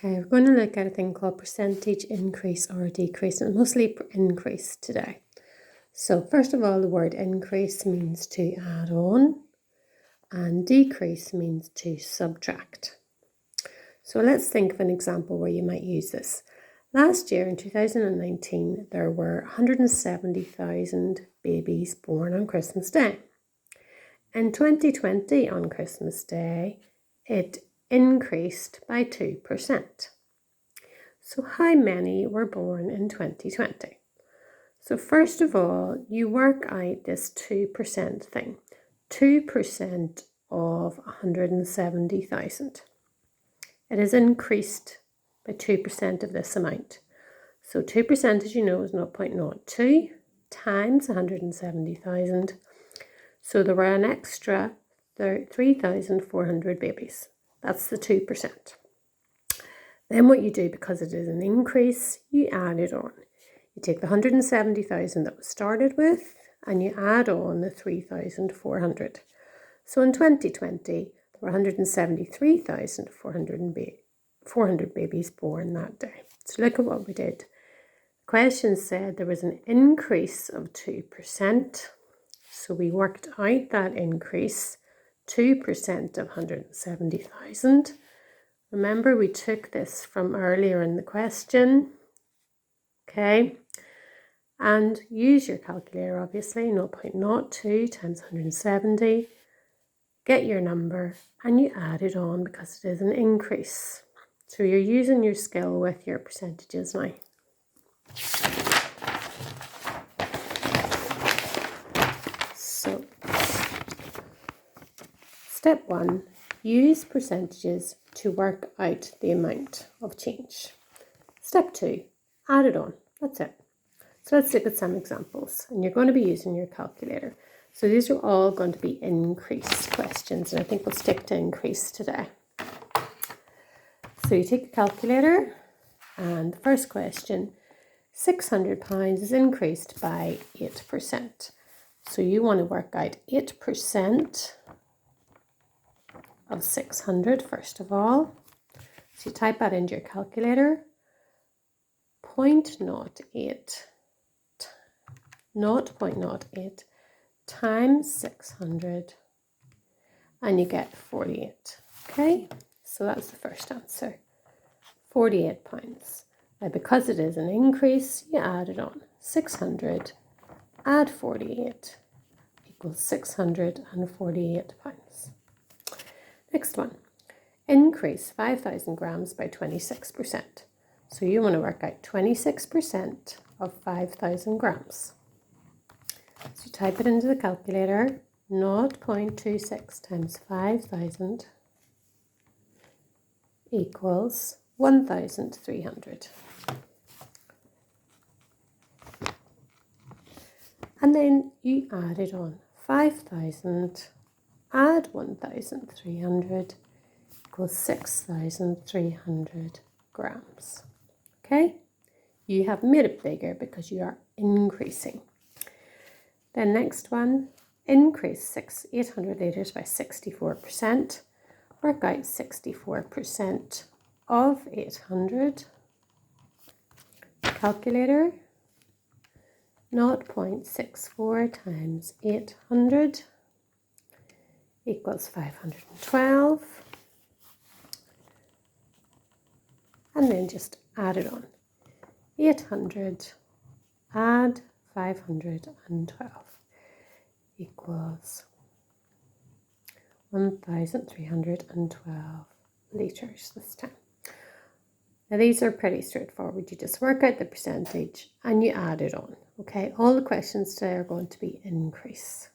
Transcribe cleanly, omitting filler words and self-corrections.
Okay, we're going to look at a thing called percentage increase or decrease, and mostly increase today. So first of all, the word increase means to add on, and decrease means to subtract. So let's think of an example where you might use this. Last year in 2019, there were 170,000 babies born on Christmas Day. In 2020, on Christmas Day, it increased by 2%. So how many were born in 2020? So first of all, you work out this 2% thing. 2% of 170,000. It has increased by 2% of this amount. So 2%, as you know, is 0.02 times 170,000. So there were an extra 3,400 babies. That's the 2%. Then what you do, because it is an increase, you add it on. You take the 170,000 that was started with and you add on the 3,400. So in 2020, there were 173,400 babies born that day. So look at what we did. The question said there was an increase of 2%. So we worked out that increase, 2% of 170,000. Remember, we took this from earlier in the question, okay? And use your calculator, obviously, 0.02 times 170. Get your number and you add it on because it is an increase. So you're using your skill with your percentages now. So, step 1, use percentages to work out the amount of change. Step 2, add it on. That's it. So let's look at some examples, and you're going to be using your calculator. So these are all going to be increase questions, and I think we'll stick to increase today. So you take a calculator, and the first question, £600 is increased by 8%. So you want to work out 8% of 600 first of all. So you type that into your calculator, 0.08 times 600, and you get 48. Okay, so that's the first answer, £48. Now because it is an increase, you add it on. 600 add 48 equals £648. Next one, increase 5,000 grams by 26%. So you want to work out 26% of 5,000 grams. So you type it into the calculator, 0.26 times 5,000 equals 1,300. And then you add it on. 5,000 add 1,300 equals 6,300 grams. Okay? You have made it bigger because you are increasing. Then next one, increase 800 litres by 64%. Work out 64% of 800. Calculator, 0.64 times 800 equals 512. And then just add it on. 800 add 512 equals 1,312 litres this time. Now these are pretty straightforward. You just work out the percentage and you add it on. Okay, all the questions today are going to be increase.